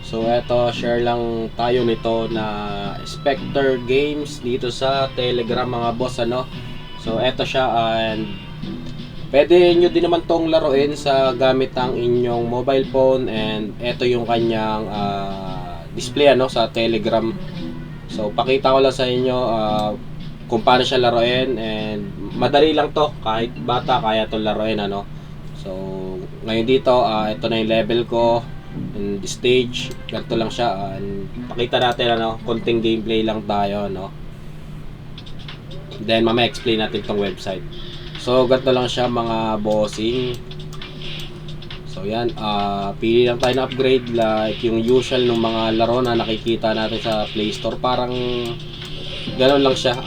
So eto, share lang tayo nito na Spectre Games dito sa Telegram mga boss, ano. So eto siya, and pwede nyo din naman tong laruin sa gamit ang inyong mobile phone, and eto yung kanyang display, ano, sa Telegram. So pakita ko lang sa inyo kung paano siya laruin, and madali lang to, kahit bata kaya to laruin, ano. So ngayon dito, ito na yung level ko and the stage, ganito lang siya, and pakita natin, ano, konting gameplay lang tayo, no. Then mamaya explain natin tong website. So ganito lang siya mga bossing. So yan, pili lang tayo ng upgrade like yung usual ng mga laro na nakikita natin sa Play Store. Parang gano'n lang siya,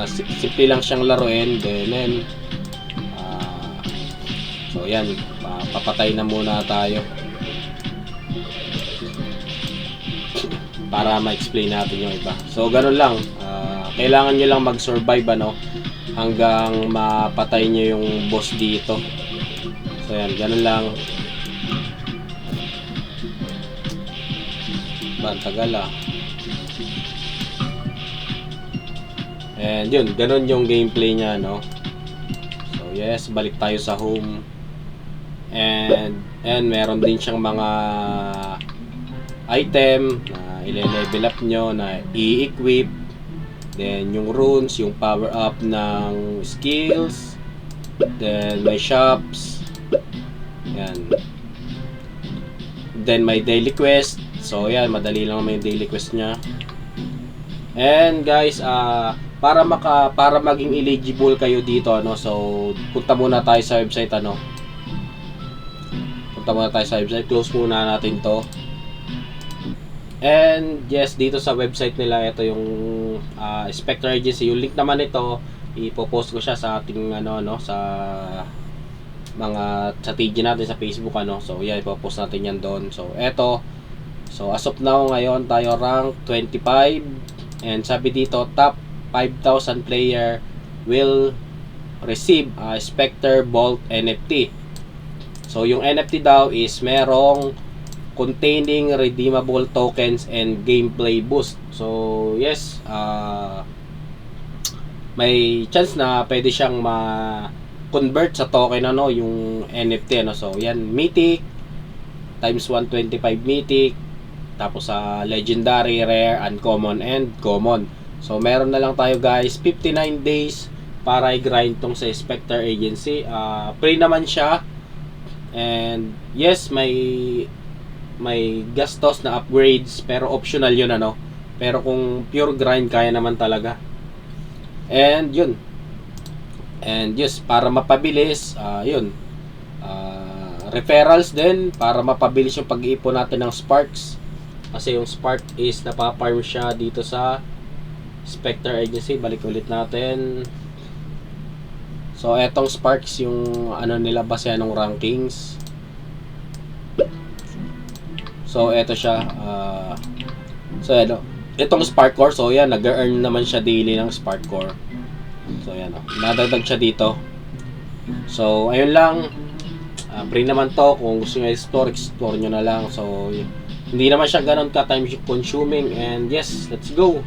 simple lang siyang laruin. Then so yan, papatay na muna tayo para ma-explain natin yung iba. So gano'n lang, kailangan nyo lang mag-survive, ano, hanggang mapatay nyo yung boss dito. So yan, gano'n lang. Tagal And yun, ganun yung gameplay niya, no. So yes, balik tayo sa home. And meron din siyang mga item na ile-level up nyo, na i-equip. Then yung runes, yung power up ng skills. Then may shops. Yan. Then may daily quest. So yan, madali lang naman yung daily quest nya. And guys, para maging eligible kayo dito, ano, so punta muna tayo sa website, ano. Punta muna tayo sa website, close muna natin to. And yes, dito sa website nila, ito yung Spectre Agency. Yung link naman ito, ipopost ko siya sa ating sa TG natin sa Facebook, ano. So yeah, ipopost natin yan doon. So eto, so as of now ngayon tayo rank 25, and sabi dito top 5,000 player will receive a Spectre Bolt NFT. So yung NFT daw is merong containing redeemable tokens and gameplay boost. So yes, may chance na pwede siyang ma-convert sa token, ano, yung NFT, ano. So yan, mythic times 125 mythic, tapos sa legendary, rare, uncommon, and common. So meron na lang tayo guys 59 days para i-grind tong sa Spectre Agency. Free naman siya, and yes, may gastos na upgrades, pero optional yun, ano. Pero kung pure grind, kaya naman talaga. And yun, and yes, para mapabilis, referrals din para mapabilis yung pag-iipon natin ng sparks, kasi yung spark is napaparm siya dito sa Spectre Agency. Balik ulit natin. So etong sparks yung ano nila, base ng rankings. So eto siya, so itong spark core, so yan, nag-earn naman siya daily ng spark core. So yan, nadagdag siya dito. So ayun lang, free naman to. Kung gusto nyo explore nyo na lang. So hindi naman siya ganun ka time consuming, and yes, let's go.